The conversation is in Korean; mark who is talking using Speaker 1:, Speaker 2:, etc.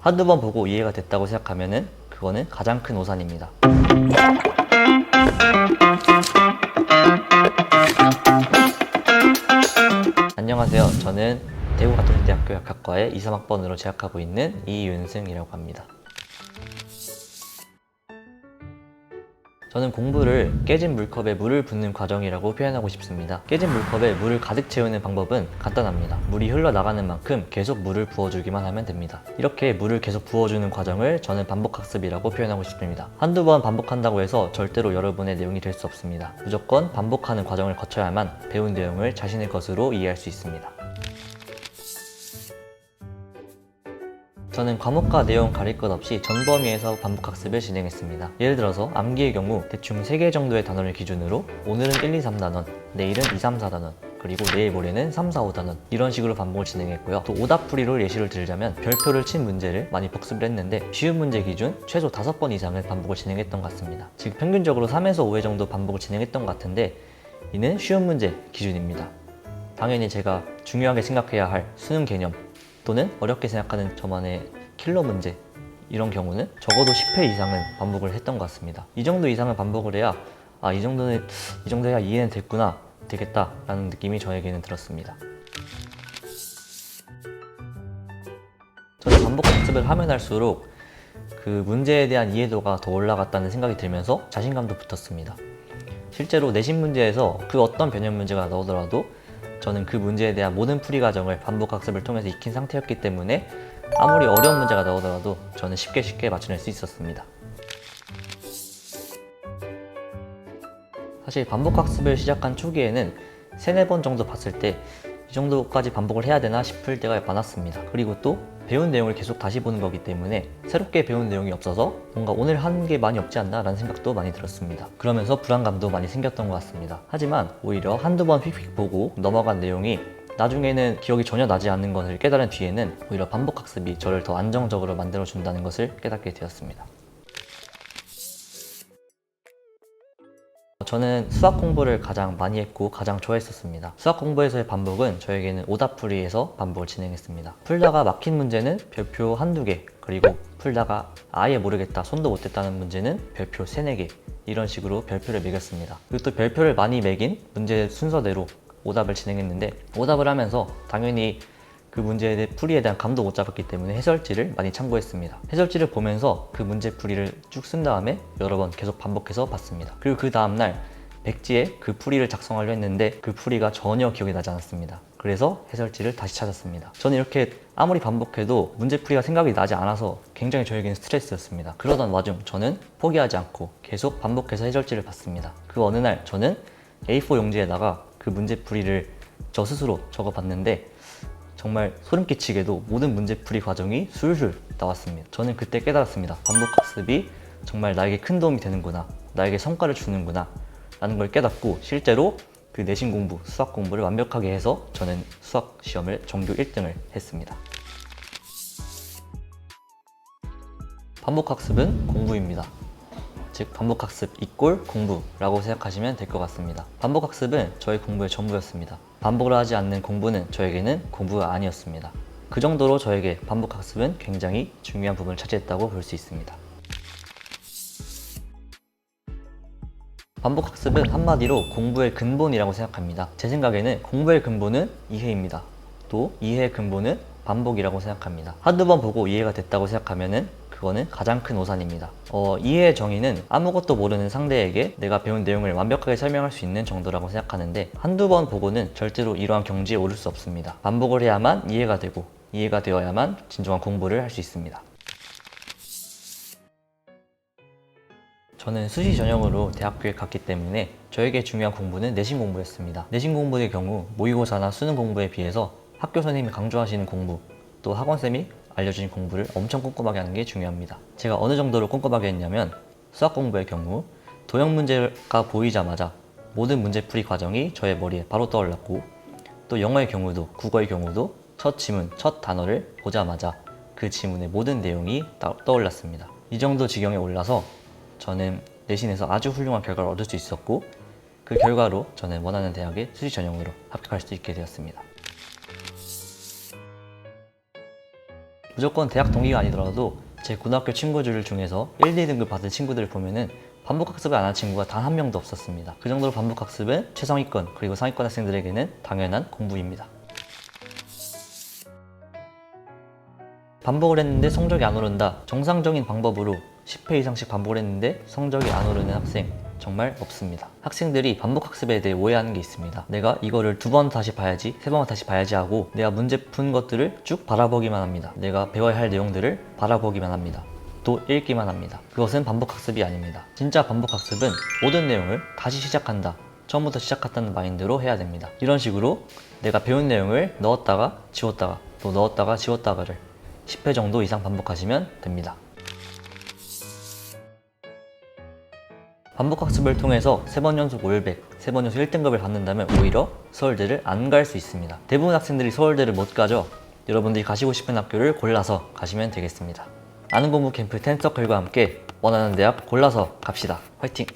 Speaker 1: 한두 번 보고 이해가 됐다고 생각하면은 그거는 가장 큰 오산입니다. 안녕하세요. 저는 대구가톨릭대학교 약학과에 2, 3학번으로 재학하고 있는 이윤승이라고 합니다. 저는 공부를 깨진 물컵에 물을 붓는 과정이라고 표현하고 싶습니다. 깨진 물컵에 물을 가득 채우는 방법은 간단합니다. 물이 흘러나가는 만큼 계속 물을 부어주기만 하면 됩니다. 이렇게 물을 계속 부어주는 과정을 저는 반복학습이라고 표현하고 싶습니다. 한두 번 반복한다고 해서 절대로 여러분의 내용이 될 수 없습니다. 무조건 반복하는 과정을 거쳐야만 배운 내용을 자신의 것으로 이해할 수 있습니다. 저는 과목과 내용 가릴 것 없이 전 범위에서 반복학습을 진행했습니다. 예를 들어서 암기의 경우 대충 3개 정도의 단원을 기준으로 오늘은 1, 2, 3단원, 내일은 2, 3, 4단원, 그리고 내일 모레는 3, 4, 5단원 이런 식으로 반복을 진행했고요. 또 오답풀이로 예시를 들자면 별표를 친 문제를 많이 복습을 했는데 쉬운 문제 기준 최소 5번 이상을 반복을 진행했던 것 같습니다. 즉 평균적으로 3에서 5회 정도 반복을 진행했던 것 같은데 이는 쉬운 문제 기준입니다. 당연히 제가 중요하게 생각해야 할 수능 개념 또는 어렵게 생각하는 저만의 킬러 문제 이런 경우는 적어도 10회 이상은 반복을 했던 것 같습니다. 이 정도 이상을 반복을 해야 이 정도 해야 이해는 됐구나 되겠다 라는 느낌이 저에게는 들었습니다. 저는 반복 학습을 하면 할수록 그 문제에 대한 이해도가 더 올라갔다는 생각이 들면서 자신감도 붙었습니다. 실제로 내신 문제에서 그 어떤 변형 문제가 나오더라도 저는 그 문제에 대한 모든 풀이 과정을 반복 학습을 통해서 익힌 상태였기 때문에 아무리 어려운 문제가 나오더라도 저는 쉽게 맞춰낼 수 있었습니다. 사실 반복 학습을 시작한 초기에는 3, 4번 정도 봤을 때 이 정도까지 반복을 해야 되나 싶을 때가 많았습니다. 그리고 또 배운 내용을 계속 다시 보는 거기 때문에 새롭게 배운 내용이 없어서 뭔가 오늘 한 게 많이 없지 않나 라는 생각도 많이 들었습니다. 그러면서 불안감도 많이 생겼던 것 같습니다. 하지만 오히려 한두 번 휙휙 보고 넘어간 내용이 나중에는 기억이 전혀 나지 않는 것을 깨달은 뒤에는 오히려 반복 학습이 저를 더 안정적으로 만들어준다는 것을 깨닫게 되었습니다. 저는 수학 공부를 가장 많이 했고 가장 좋아했었습니다. 수학 공부에서의 반복은 저에게는 오답풀이에서 반복을 진행했습니다. 풀다가 막힌 문제는 별표 한두 개, 그리고 풀다가 아예 모르겠다, 손도 못 댔다는 문제는 별표 3, 4개 이런 식으로 별표를 매겼습니다. 그리고 또 별표를 많이 매긴 문제 순서대로 오답을 진행했는데 오답을 하면서 당연히 그 문제에 대해 풀이에 대한 감도 못 잡았기 때문에 해설지를 많이 참고했습니다. 해설지를 보면서 그 문제 풀이를 쭉 쓴 다음에 여러 번 계속 반복해서 봤습니다. 그리고 그 다음날 백지에 그 풀이를 작성하려 했는데 그 풀이가 전혀 기억이 나지 않았습니다. 그래서 해설지를 다시 찾았습니다. 저는 이렇게 아무리 반복해도 문제 풀이가 생각이 나지 않아서 굉장히 저에게는 스트레스였습니다. 그러던 와중 저는 포기하지 않고 계속 반복해서 해설지를 봤습니다. 그 어느 날 저는 A4 용지에다가 그 문제 풀이를 저 스스로 적어봤는데 정말 소름 끼치게도 모든 문제풀이 과정이 술술 나왔습니다. 저는 그때 깨달았습니다. 반복학습이 정말 나에게 큰 도움이 되는구나, 나에게 성과를 주는구나 라는 걸 깨닫고 실제로 그 내신 공부, 수학 공부를 완벽하게 해서 저는 수학 시험을 전교 1등을 했습니다. 반복학습은 공부입니다. 즉 반복학습 이꼴 공부라고 생각하시면 될 것 같습니다. 반복학습은 저의 공부의 전부였습니다. 반복을 하지 않는 공부는 저에게는 공부가 아니었습니다. 그 정도로 저에게 반복학습은 굉장히 중요한 부분을 차지했다고 볼 수 있습니다. 반복학습은 한마디로 공부의 근본이라고 생각합니다. 제 생각에는 공부의 근본은 이해입니다. 또 이해의 근본은 반복이라고 생각합니다. 한두 번 보고 이해가 됐다고 생각하면은 그거는 가장 큰 오산입니다. 이해의 정의는 아무것도 모르는 상대에게 내가 배운 내용을 완벽하게 설명할 수 있는 정도라고 생각하는데 한두 번 보고는 절대로 이러한 경지에 오를 수 없습니다. 반복을 해야만 이해가 되고 이해가 되어야만 진정한 공부를 할 수 있습니다. 저는 수시 전형으로 대학교에 갔기 때문에 저에게 중요한 공부는 내신 공부였습니다. 내신 공부의 경우 모의고사나 수능 공부에 비해서 학교 선생님이 강조하시는 공부, 또 학원쌤이 알려주신 공부를 엄청 꼼꼼하게 하는 게 중요합니다. 제가 어느 정도로 꼼꼼하게 했냐면 수학 공부의 경우 도형 문제가 보이자마자 모든 문제풀이 과정이 저의 머리에 바로 떠올랐고 또 영어의 경우도 국어의 경우도 첫 지문, 첫 단어를 보자마자 그 지문의 모든 내용이 떠올랐습니다. 이 정도 지경에 올라서 저는 내신에서 아주 훌륭한 결과를 얻을 수 있었고 그 결과로 저는 원하는 대학에 수시 전형으로 합격할 수 있게 되었습니다. 무조건 대학 동기가 아니더라도 제 고등학교 친구들 중에서 1, 2등급 받은 친구들을 보면은 반복학습을 안 한 친구가 단 한 명도 없었습니다. 그 정도로 반복학습은 최상위권 그리고 상위권 학생들에게는 당연한 공부입니다. 반복을 했는데 성적이 안 오른다. 정상적인 방법으로 10회 이상씩 반복을 했는데 성적이 안 오르는 학생 정말 없습니다. 학생들이 반복학습에 대해 오해하는 게 있습니다. 내가 이거를 2번 다시 봐야지, 3번 다시 봐야지 하고 내가 문제 푼 것들을 쭉 바라보기만 합니다. 내가 배워야 할 내용들을 바라보기만 합니다. 또 읽기만 합니다. 그것은 반복학습이 아닙니다. 진짜 반복학습은 모든 내용을 다시 시작한다. 처음부터 시작한다는 마인드로 해야 됩니다. 이런 식으로 내가 배운 내용을 넣었다가 지웠다가 또 넣었다가 지웠다가를 10회 정도 이상 반복하시면 됩니다. 반복학습을 통해서 3번 연속 500, 3번 연속 1등급을 받는다면 오히려 서울대를 안 갈 수 있습니다. 대부분 학생들이 서울대를 못 가죠. 여러분들이 가시고 싶은 학교를 골라서 가시면 되겠습니다. 아는 공부 캠프 10서클과 함께 원하는 대학 골라서 갑시다. 화이팅!